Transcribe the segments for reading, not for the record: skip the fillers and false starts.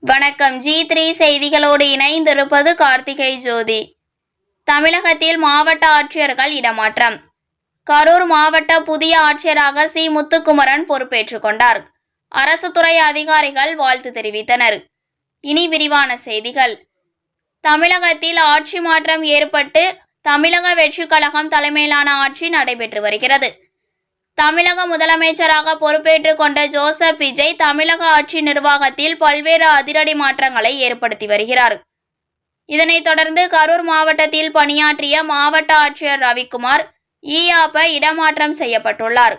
வணக்கம். G3 செய்திகளோடு இணைந்திருப்பது கார்த்திகை ஜோதி. தமிழகத்தில் மாவட்ட ஆட்சியர்கள் இடமாற்றம். கரூர் மாவட்ட புதிய ஆட்சியராக சி. முத்துக்குமரன் பொறுப்பேற்றுக் கொண்டார். அரசு துறை அதிகாரிகள் வாழ்த்து தெரிவித்தனர். இனி விரிவான செய்திகள். தமிழகத்தில் ஆட்சி மாற்றம் ஏற்பட்டு தமிழக வெற்றிக் கழகம் தலைமையிலான ஆட்சி நடைபெற்று வருகிறது. தமிழக முதலமைச்சராக பொறுப்பேற்றுக் கொண்ட ஜோசப் விஜய் தமிழக ஆட்சி நிர்வாகத்தில் பல்வேறு அதிரடி மாற்றங்களை ஏற்படுத்தி வருகிறார். இதனைத் தொடர்ந்து கரூர் மாவட்டத்தில் பணியாற்றிய மாவட்ட ஆட்சியர் ரவிக்குமார் ஈயாப்ப இடமாற்றம் செய்யப்பட்டுள்ளார்.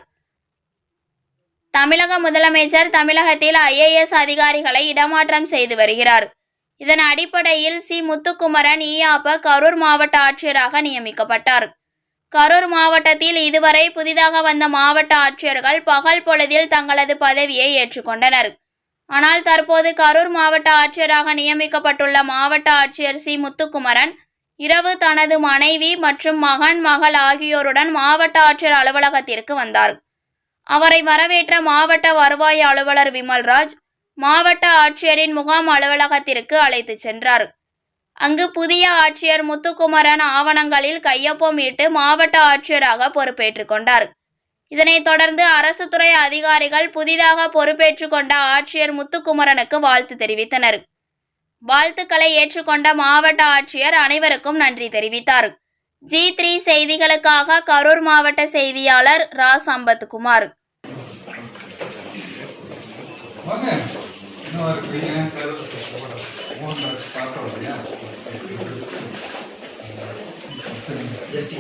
தமிழக முதலமைச்சர் தமிழகத்தில் IAS அதிகாரிகளை இடமாற்றம் செய்து வருகிறார். இதன் அடிப்படையில் சி. முத்துக்குமரன் ஈயாப்ப கரூர் மாவட்ட ஆட்சியராக நியமிக்கப்பட்டார். கரூர் மாவட்டத்தில் இதுவரை புதிதாக வந்த மாவட்ட ஆட்சியர்கள் பகல் பொழுதில் தங்களது பதவியை ஏற்றுக்கொண்டனர். ஆனால் தற்போது கரூர் மாவட்ட ஆட்சியராக நியமிக்கப்பட்டுள்ள மாவட்ட ஆட்சியர் சி. முத்துக்குமரன் இரவு தனது மனைவி மற்றும் மகன் மகள் ஆகியோருடன் மாவட்ட ஆட்சியர் அலுவலகத்திற்கு வந்தார். அவரை வரவேற்ற மாவட்ட வருவாய் அலுவலர் விமல்ராஜ் மாவட்ட ஆட்சியரின் முகாம் அலுவலகத்திற்கு அழைத்து சென்றார். அங்கு புதிய ஆட்சியர் முத்துக்குமரன் ஆவணங்களில் கையொப்பமிட்டு மாவட்ட ஆட்சியராக பொறுப்பேற்றுக் கொண்டார். இதனைத் தொடர்ந்து அரசு துறை அதிகாரிகள் புதிதாக பொறுப்பேற்றுக் கொண்ட ஆட்சியர் முத்துக்குமரனுக்கு வாழ்த்து தெரிவித்தனர். வாழ்த்துக்களை ஏற்றுக்கொண்ட மாவட்ட ஆட்சியர் அனைவருக்கும் நன்றி தெரிவித்தார். G3 செய்திகளுக்காக கரூர் மாவட்ட செய்தியாளர் ரா. சம்பத்குமார். Just